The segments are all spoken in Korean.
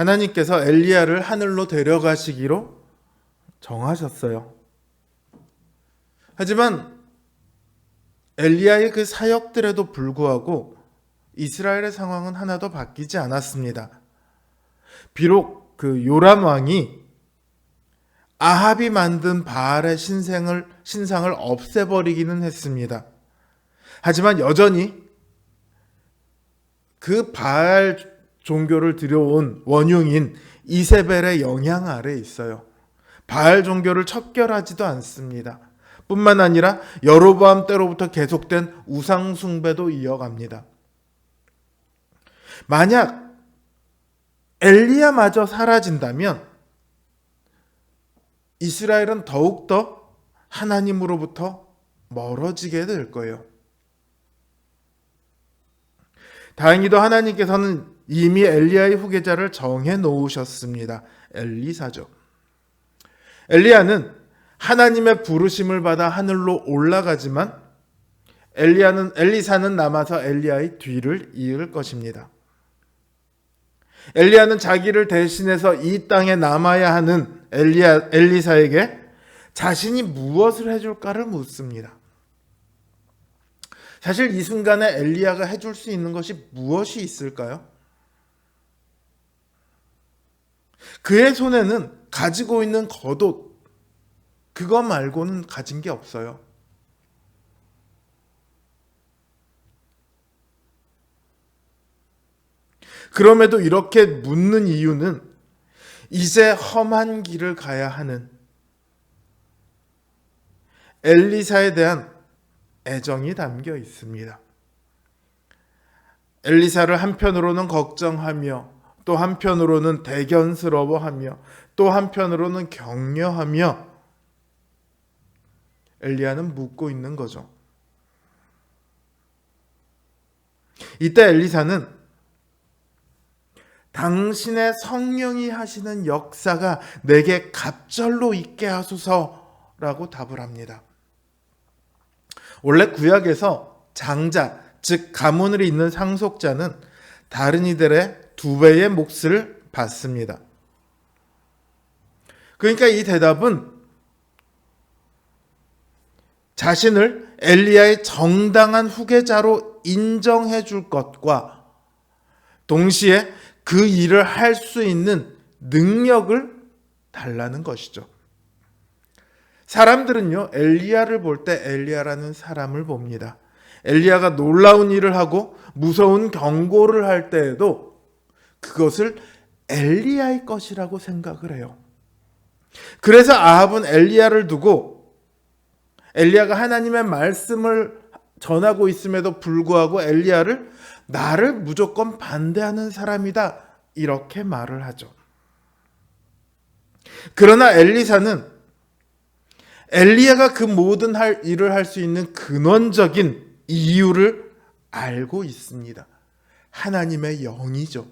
하나님께서 엘리야를 하늘로 데려가시기로 정하셨어요. 하지만 엘리야의 그 사역들에도 불구하고 이스라엘의 상황은 하나도 바뀌지 않았습니다. 비록 그 요람 왕이 아합이 만든 바알의 신상을 없애버리기는 했습니다. 하지만 여전히 그 바알 종교를 들여온 원흉인 이세벨의 영향 아래 있어요. 바알 종교를 척결하지도 않습니다. 뿐만 아니라 여로보암 때로부터 계속된 우상 숭배도 이어갑니다. 만약 엘리야마저 사라진다면 이스라엘은 더욱더 하나님으로부터 멀어지게 될 거예요. 다행히도 하나님께서는 이미 엘리야의 후계자를 정해 놓으셨습니다. 엘리사죠. 엘리야는 하나님의 부르심을 받아 하늘로 올라가지만 엘리사는 남아서 엘리야의 뒤를 이을 것입니다. 엘리야는 자기를 대신해서 이 땅에 남아야 하는 엘리사에게 자신이 무엇을 해줄까를 묻습니다. 사실 이 순간에 엘리야가 해줄 수 있는 것이 무엇이 있을까요? 그의 손에는 가지고 있는 겉옷, 그거 말고는 가진 게 없어요. 그럼에도 이렇게 묻는 이유는 이제 험한 길을 가야 하는 엘리사에 대한 애정이 담겨 있습니다. 엘리사를 한편으로는 걱정하며 또 한편으로는 대견스러워하며 또 한편으로는 격려하며 엘리야는 묻고 있는 거죠. 이때 엘리사는 당신의 성령이 하시는 역사가 내게 갑절로 있게 하소서라고 답을 합니다. 원래 구약에서 장자, 즉 가문을 잇는 상속자는 다른 이들의 2배의 몫을 받습니다. 그러니까 이 대답은 자신을 엘리야의 정당한 후계자로 인정해 줄 것과 동시에 그 일을 할 수 있는 능력을 달라는 것이죠. 사람들은요, 엘리야를 볼 때 엘리야라는 사람을 봅니다. 엘리야가 놀라운 일을 하고 무서운 경고를 할 때에도 그것을 엘리야의 것이라고 생각을 해요. 그래서 아합은 엘리야를 두고 엘리야가 하나님의 말씀을 전하고 있음에도 불구하고 엘리야를 나를 무조건 반대하는 사람이다, 이렇게 말을 하죠. 그러나 엘리사는 엘리야가 그 모든 일을 할 수 있는 근원적인 이유를 알고 있습니다. 하나님의 영이죠.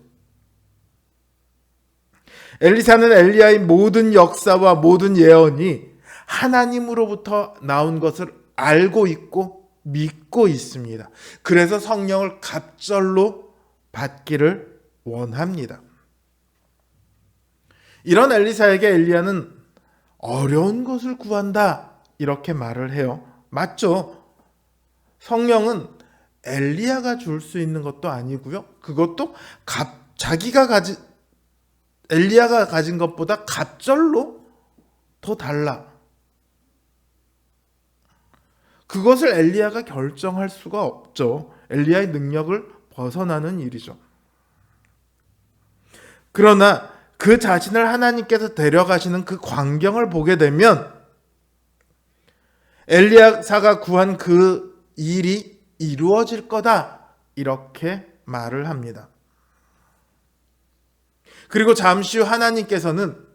엘리사는 엘리야의 모든 역사와 모든 예언이 하나님으로부터 나온 것을 알고 있고 믿고 있습니다. 그래서 성령을 갑절로 받기를 원합니다. 이런 엘리사에게 엘리야는 어려운 것을 구한다, 이렇게 말을 해요. 맞죠? 성령은 엘리야가 줄 수 있는 것도 아니고요. 그것도 엘리야가 가진 것보다 갑절로 더 달라. 그것을 엘리야가 결정할 수가 없죠. 엘리야의 능력을 벗어나는 일이죠. 그러나 그 자신을 하나님께서 데려가시는 그 광경을 보게 되면 엘리야사가 구한 그 일이 이루어질 거다, 이렇게 말을 합니다. 그리고 잠시 후 하나님께서는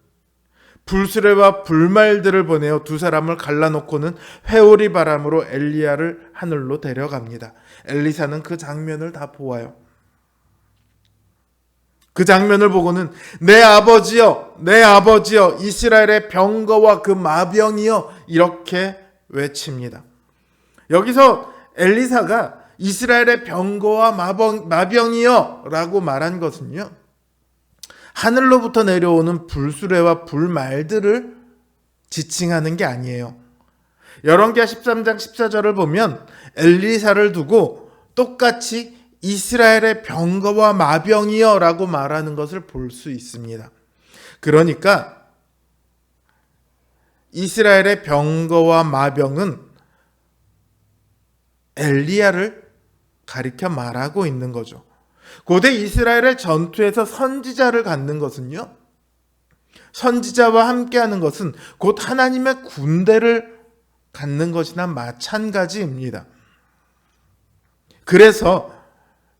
불수레와 불말들을 보내어 2사람을 갈라놓고는 회오리 바람으로 엘리야를 하늘로 데려갑니다. 엘리사는 그 장면을 다 보아요. 그 장면을 보고는 내 아버지여, 내 아버지여, 이스라엘의 병거와 그 마병이여, 이렇게 외칩니다. 여기서 엘리사가 이스라엘의 병거와 마병이여 라고 말한 것은요, 하늘로부터 내려오는 불수레와 불말들을 지칭하는 게 아니에요. 열왕기하 13장 14절을 보면 엘리사를 두고 똑같이 이스라엘의 병거와 마병이여 라고 말하는 것을 볼 수 있습니다. 그러니까 이스라엘의 병거와 마병은 엘리야를 가리켜 말하고 있는 거죠. 고대 이스라엘의 전투에서 선지자를 갖는 것은요, 선지자와 함께하는 것은 곧 하나님의 군대를 갖는 것이나 마찬가지입니다. 그래서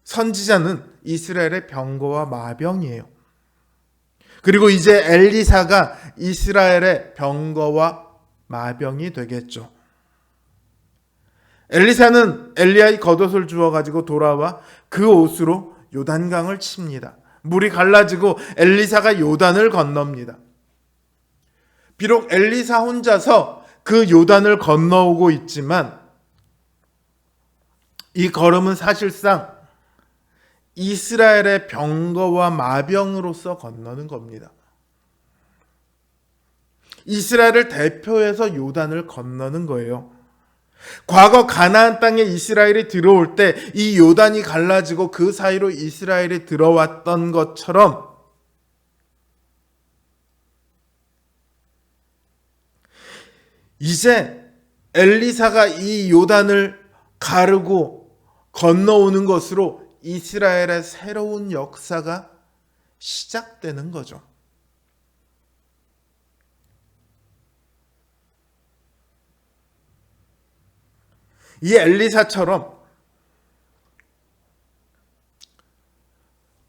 선지자는 이스라엘의 병거와 마병이에요. 그리고 이제 엘리사가 이스라엘의 병거와 마병이 되겠죠. 엘리사는 엘리야의 겉옷을 주워 가지고 돌아와 그 옷으로 요단강을 칩니다. 물이 갈라지고 엘리사가 요단을 건넙니다. 비록 엘리사 혼자서 그 요단을 건너오고 있지만 이 걸음은 사실상 이스라엘의 병거와 마병으로서 건너는 겁니다. 이스라엘을 대표해서 요단을 건너는 거예요. 과거 가나안 땅에 이스라엘이 들어올 때 이 요단이 갈라지고 그 사이로 이스라엘이 들어왔던 것처럼 이제 엘리사가 이 요단을 가르고 건너오는 것으로 이스라엘의 새로운 역사가 시작되는 거죠. 이 엘리사처럼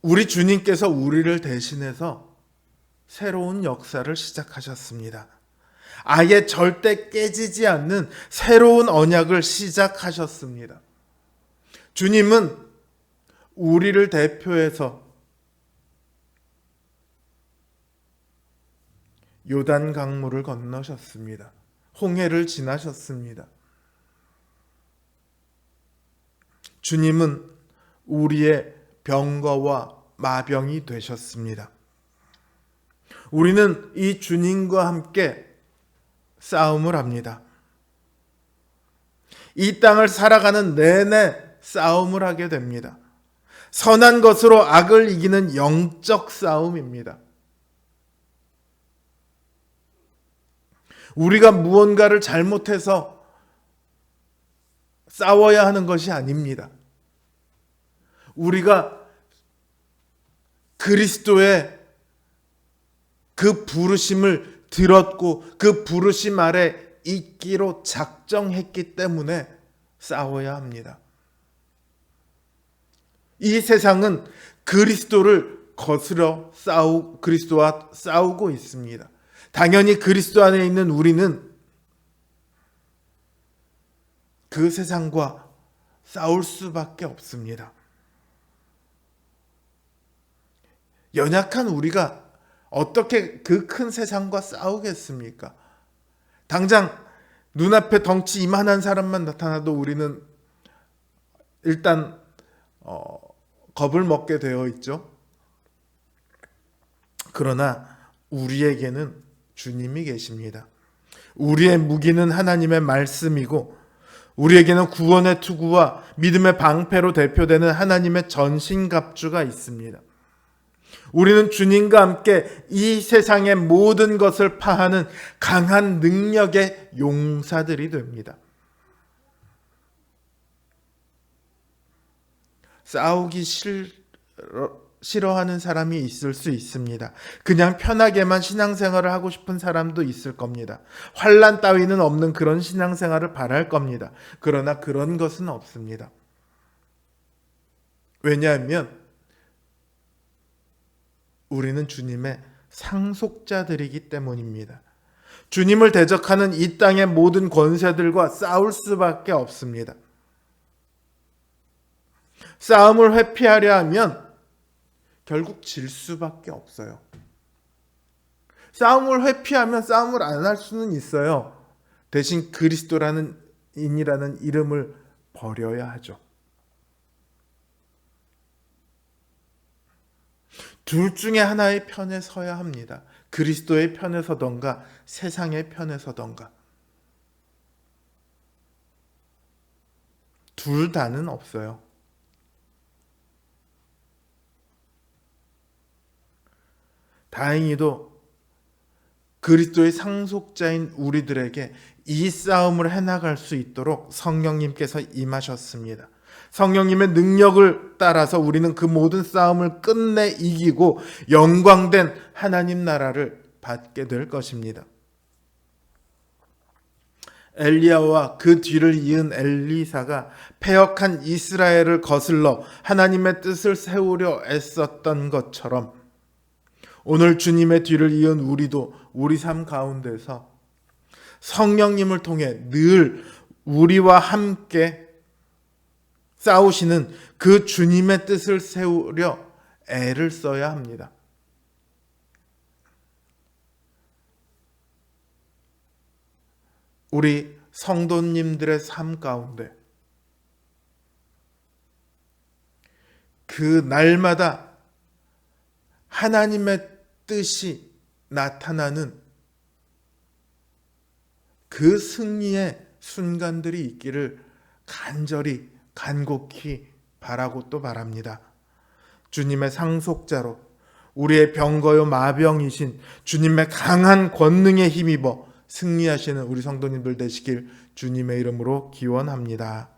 우리 주님께서 우리를 대신해서 새로운 역사를 시작하셨습니다. 아예 절대 깨지지 않는 새로운 언약을 시작하셨습니다. 주님은 우리를 대표해서 요단 강물을 건너셨습니다. 홍해를 지나셨습니다. 주님은 우리의 병거와 마병이 되셨습니다. 우리는 이 주님과 함께 싸움을 합니다. 이 땅을 살아가는 내내 싸움을 하게 됩니다. 선한 것으로 악을 이기는 영적 싸움입니다. 우리가 무언가를 잘못해서 싸워야 하는 것이 아닙니다. 우리가 그리스도의 그 부르심을 들었고 그 부르심 아래 있기로 작정했기 때문에 싸워야 합니다. 이 세상은 그리스도를 거스려 그리스도와 싸우고 있습니다. 당연히 그리스도 안에 있는 우리는 그 세상과 싸울 수밖에 없습니다. 연약한 우리가 어떻게 그 큰 세상과 싸우겠습니까? 당장 눈앞에 덩치 이만한 사람만 나타나도 우리는 일단 겁을 먹게 되어 있죠. 그러나 우리에게는 주님이 계십니다. 우리의 무기는 하나님의 말씀이고 우리에게는 구원의 투구와 믿음의 방패로 대표되는 하나님의 전신갑주가 있습니다. 우리는 주님과 함께 이 세상의 모든 것을 파하는 강한 능력의 용사들이 됩니다. 싸우기 싫어하는 사람이 있을 수 있습니다. 그냥 편하게만 신앙생활을 하고 싶은 사람도 있을 겁니다. 환난 따위는 없는 그런 신앙생활을 바랄 겁니다. 그러나 그런 것은 없습니다. 왜냐하면 우리는 주님의 상속자들이기 때문입니다. 주님을 대적하는 이 땅의 모든 권세들과 싸울 수밖에 없습니다. 싸움을 회피하려 하면 결국 질 수밖에 없어요. 싸움을 회피하면 싸움을 안 할 수는 있어요. 대신 그리스도라는 인이라는 이름을 버려야 하죠. 둘 중에 하나의 편에 서야 합니다. 그리스도의 편에 서던가 세상의 편에 서던가. 둘 다는 없어요. 다행히도 그리스도의 상속자인 우리들에게 이 싸움을 해나갈 수 있도록 성령님께서 임하셨습니다. 성령님의 능력을 따라서 우리는 그 모든 싸움을 끝내 이기고 영광된 하나님 나라를 받게 될 것입니다. 엘리야와 그 뒤를 이은 엘리사가 패역한 이스라엘을 거슬러 하나님의 뜻을 세우려 애썼던 것처럼 오늘 주님의 뒤를 이은 우리도 우리 삶 가운데서 성령님을 통해 늘 우리와 함께 싸우시는 그 주님의 뜻을 세우려 애를 써야 합니다. 우리 성도님들의 삶 가운데 그 날마다 하나님의 뜻이 나타나는 그 승리의 순간들이 있기를 간절히 간곡히 바라고 또 바랍니다. 주님의 상속자로 우리의 병거요 마병이신 주님의 강한 권능에 힘입어 승리하시는 우리 성도님들 되시길 주님의 이름으로 기원합니다.